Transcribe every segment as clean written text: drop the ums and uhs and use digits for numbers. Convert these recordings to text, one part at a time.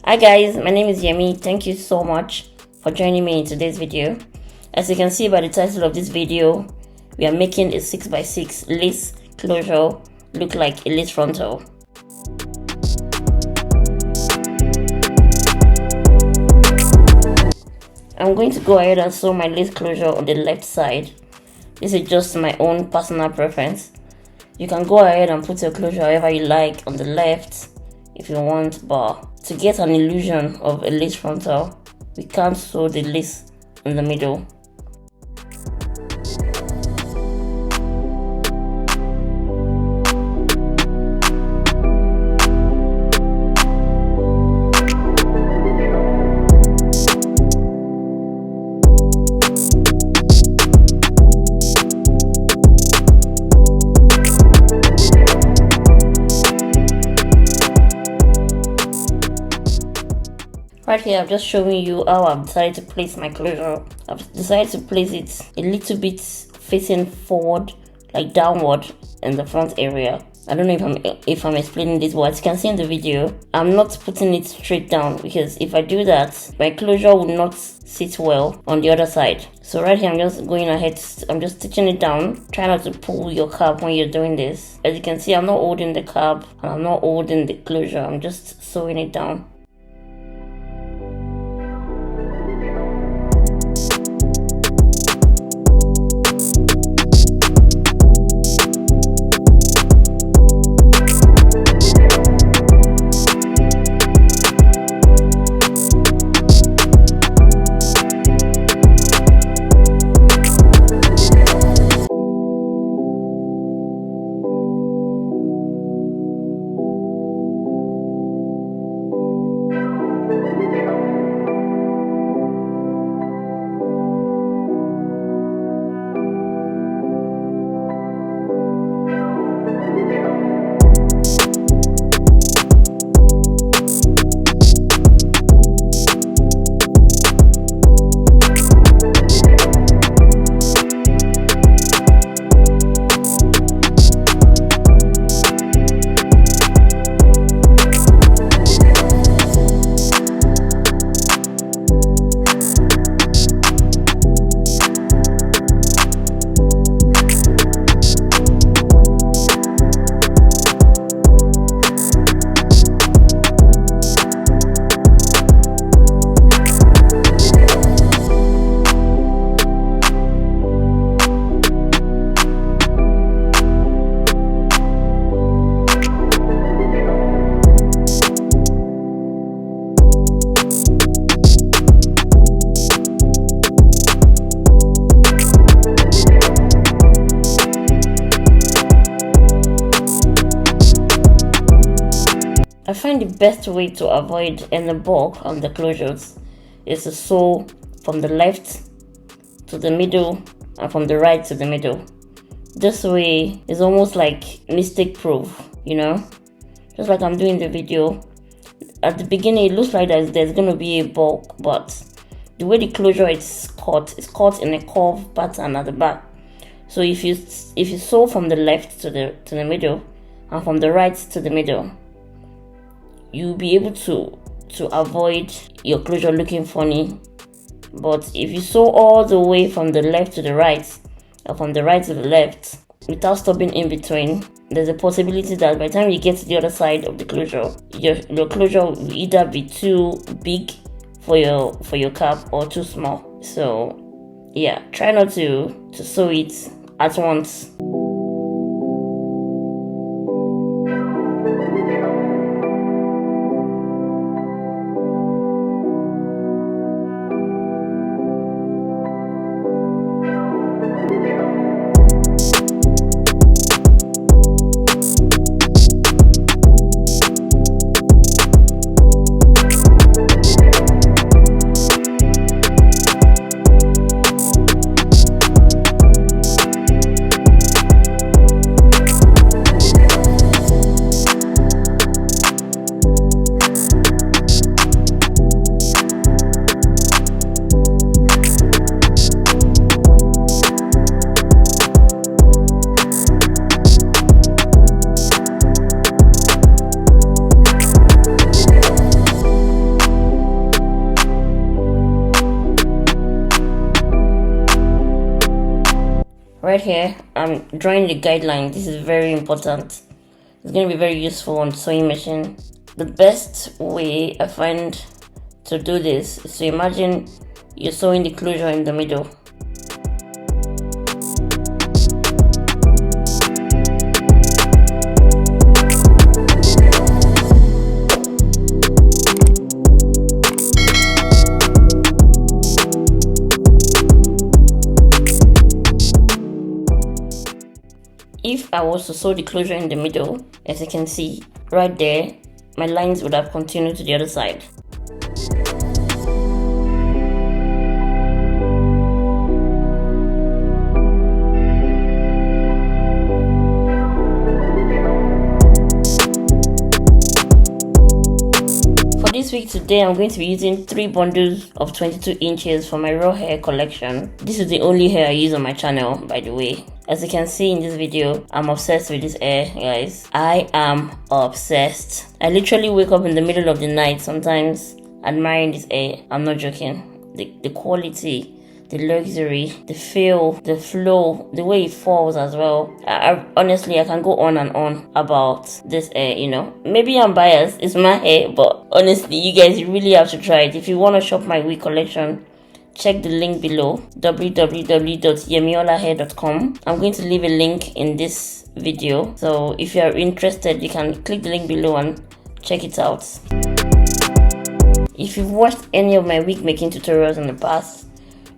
Hi guys, my name is Yemi. Thank you so much for joining me in today's video. As you can see by the title of this video, we are making a 6x6 lace closure look like a lace frontal. I'm going to go ahead and sew my lace closure on the left side. This is just my own personal preference. You can go ahead and put your closure however you like on the left if you want, but to get an illusion of a lace frontal, we can't sew the lace in the middle. Right here, I'm just showing you how I've decided to place my closure. I've decided to place it a little bit facing forward, like downward in the front area. I don't know if I'm explaining this, but as you can see in the video, I'm not putting it straight down, because if I do that, my closure will not sit well on the other side. So right here, I'm just going ahead, I'm just stitching it down. Try not to pull your cap when you're doing this. As you can see, I'm not holding the cap and I'm not holding the closure. I'm just sewing it down. I find the best way to avoid any bulk on the closures is to sew from the left to the middle and from the right to the middle. This way is almost like mistake proof, you know, just like I'm doing the video. At the beginning it looks like there's going to be a bulk, but the way the closure is caught in a curve pattern at the back. So if you sew from the left to the middle and from the right to the middle, you'll be able to avoid your closure looking funny. But if you sew all the way from the left to the right or from the right to the left without stopping in between, there's a possibility that by the time you get to the other side of the closure, your closure will either be too big for your cap or too small. So yeah, try not to sew it at once. right here, I'm drawing the guideline. This is very important. It's going to be very useful on sewing machine. The best way I find to do this is to imagine you're sewing the closure in the middle. If I was to sew the closure in the middle, as you can see right there, my lines would have continued to the other side. For this week today, I'm going to be using 3 bundles of 22 inches for my raw hair collection. This is the only hair I use on my channel, by the way. As you can see in this video, I'm obsessed with this hair, guys. I am obsessed. I literally wake up in the middle of the night sometimes admiring this hair. I'm not joking. The quality, the luxury, the feel, the flow, the way it falls as well. Honestly, I can go on and on about this hair, you know. Maybe I'm biased, it's my hair, but honestly, you guys really have to try it. If you want to shop my wig collection, check the link below, www.yemiolahair.com. I'm going to leave a link in this video, so if you are interested, you can click the link below and check it out. If you've watched any of my wig making tutorials in the past,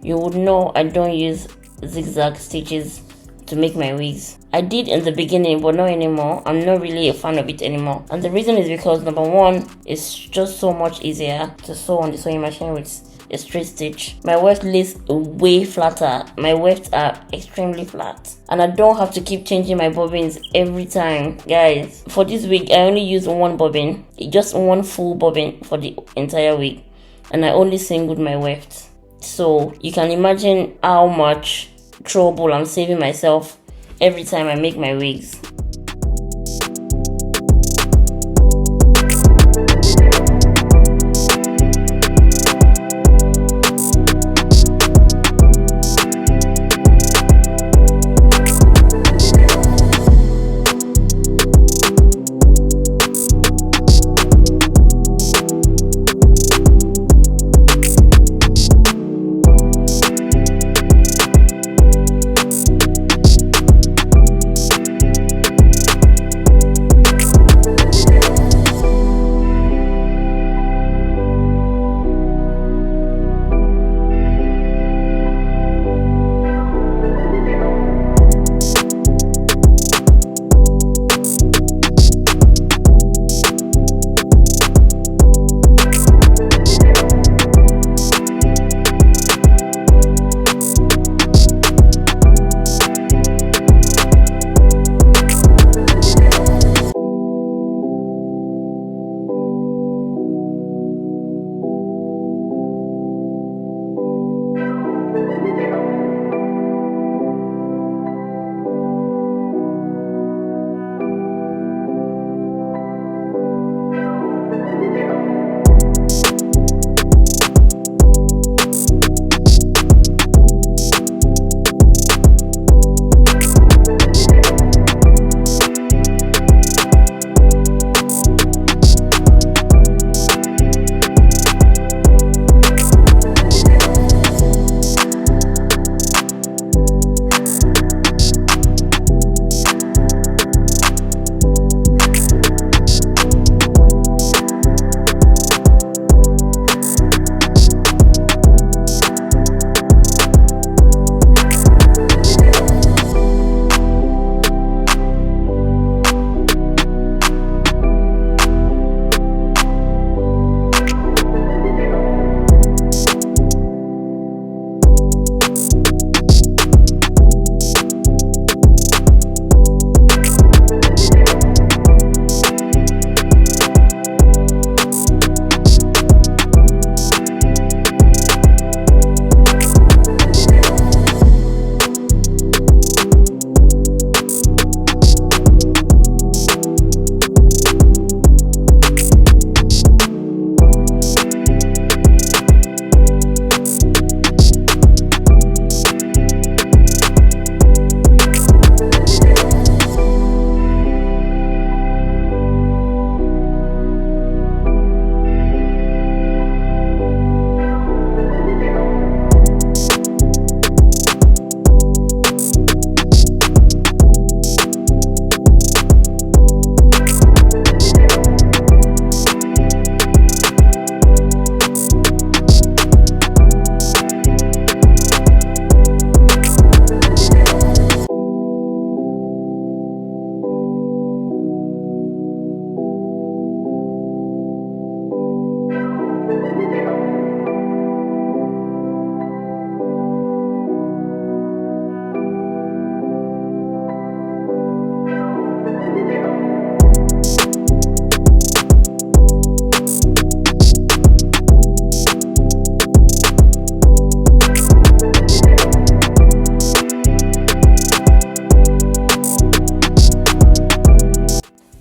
you would know I don't use zigzag stitches to make my wigs. I did in the beginning, but not anymore. I'm not really a fan of it anymore, and the reason is because number one, it's just so much easier to sew on the sewing machine with a straight stitch. My weft lays way flatter. My wefts are extremely flat, and I don't have to keep changing my bobbins every time. Guys, for this wig I only use one bobbin, just one full bobbin for the entire wig, and I only singled my weft. So you can imagine how much trouble I'm saving myself every time I make my wigs.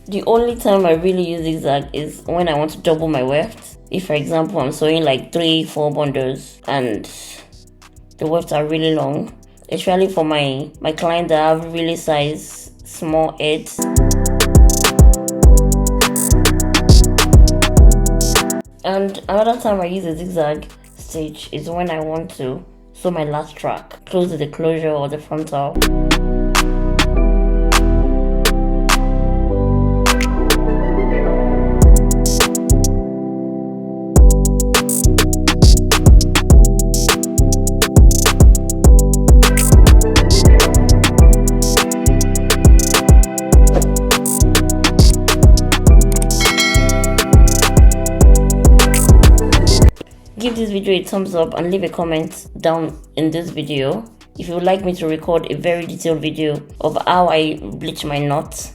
The only time I really use zigzag is when I want to double my weft. If, for example, I'm sewing like 3-4 bundles and the wefts are really long, especially for my clients that have really small heads. And another time I use a zigzag stitch is when I want to sew my last track close to the closure or the frontal. Give this video a thumbs up and leave a comment down in this video if you would like me to record a very detailed video of how I bleach my knots.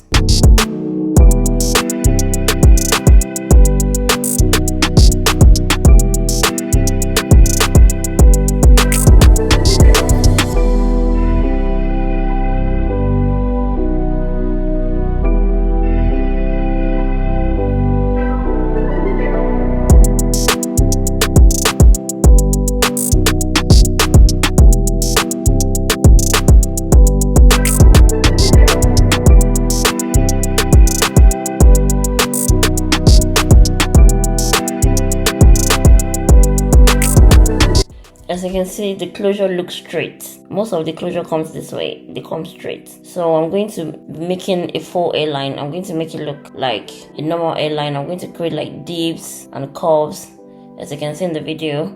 As you can see, the closure looks straight. Most of the closure comes this way, they come straight. So I'm going to be making a full hairline. I'm going to make it look like a normal hairline. I'm going to create like dips and curves, as you can see in the video.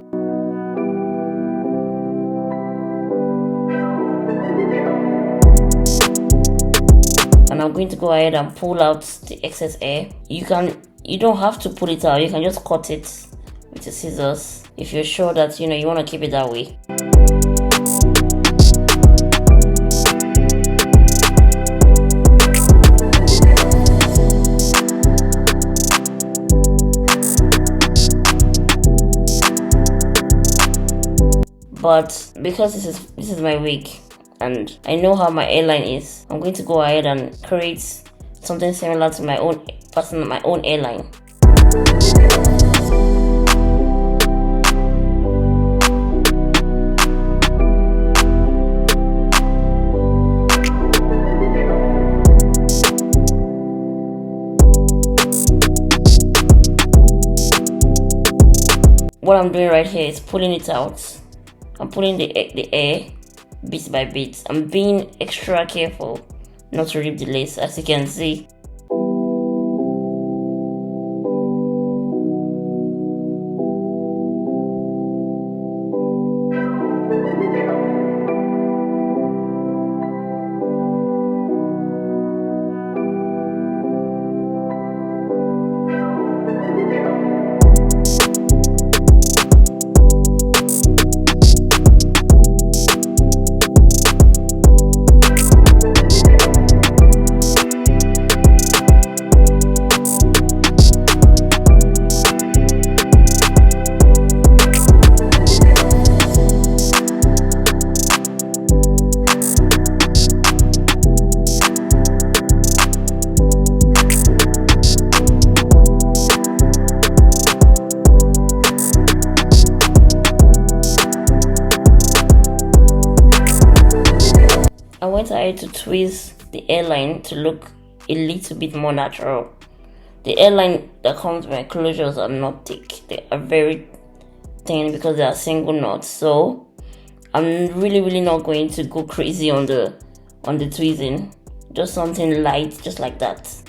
And I'm going to go ahead and pull out the excess hair. You don't have to pull it out, you can just cut it with the scissors if you're sure that you want to keep it that way. But because this is my wig and I know how my hairline is, I'm going to go ahead and create something similar to my own hairline. What I'm doing right here is pulling it out. I'm pulling the hair bit by bit. I'm being extra careful not to rip the lace, as you can see. I went ahead to twist the hairline to look a little bit more natural. The hairline that comes with my closures are not thick. They are very thin because they are single knots. So I'm really not going to go crazy on the tweezing. Just something light, just like that.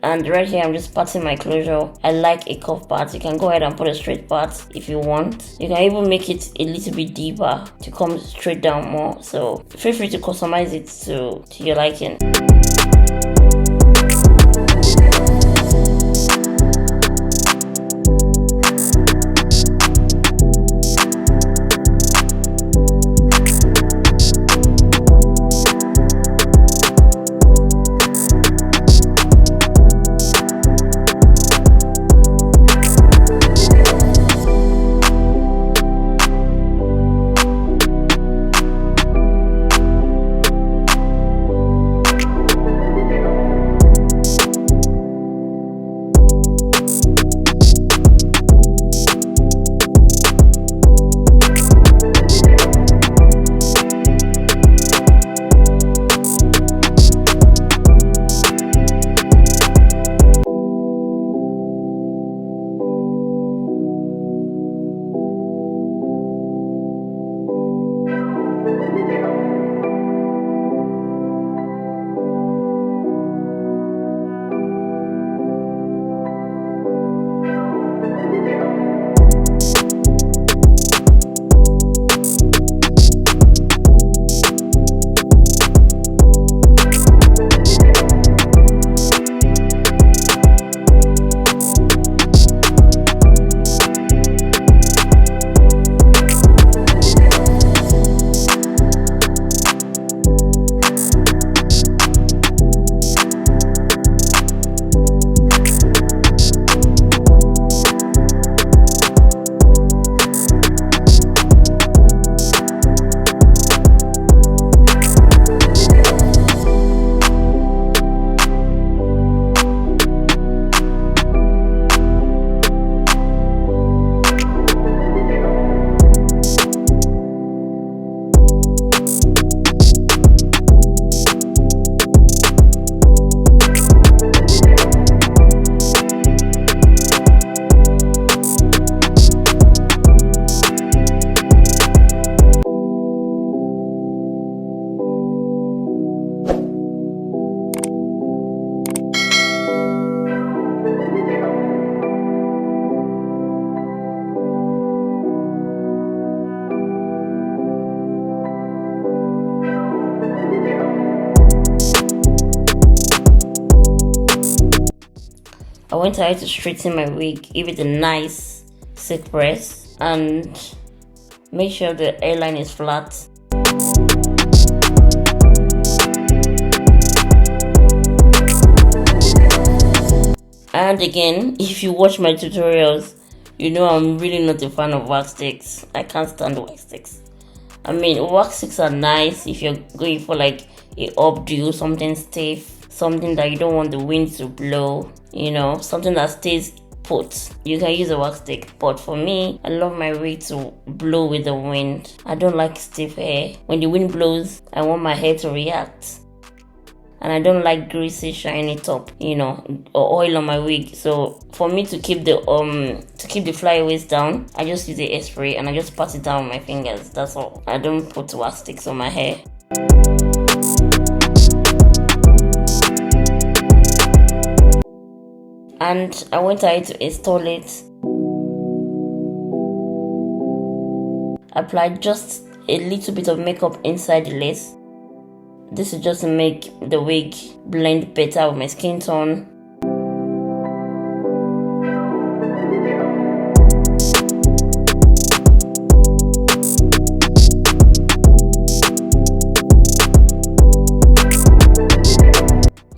And right here I'm just parting my closure. I like a curved part. You can go ahead and put a straight part if you want. You can even make it a little bit deeper to come straight down more. So feel free to customize it to your liking. went ahead to straighten my wig, give it a nice silk press, and make sure the hairline is flat. And again, if you watch my tutorials, you know I'm really not a fan of wax sticks. I can't stand wax sticks. I mean, wax sticks are nice if you're going for like a updo, something stiff, something that you don't want the wind to blow, you know, something that stays put. You can use a wax stick, but for me, I love my wig to blow with the wind. I don't like stiff hair. When the wind blows, I want my hair to react. And I don't like greasy, shiny top, you know, or oil on my wig. So for me to keep the flyaways down, I just use the hairspray and I just pat it down with my fingers. That's all. I don't put wax sticks on my hair. And I went ahead to install it. Applied just a little bit of makeup inside the lace. This is just to make the wig blend better with my skin tone.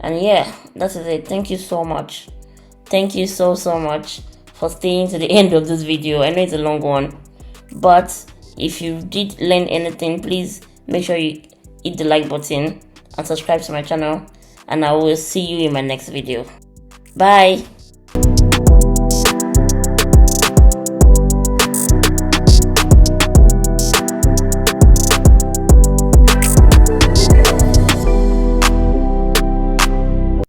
And yeah, that is it. Thank you so much. Thank you so much for staying to the end of this video. I know it's a long one, but if you did learn anything, please make sure you hit the like button and subscribe to my channel, and I will see you in my next video. Bye.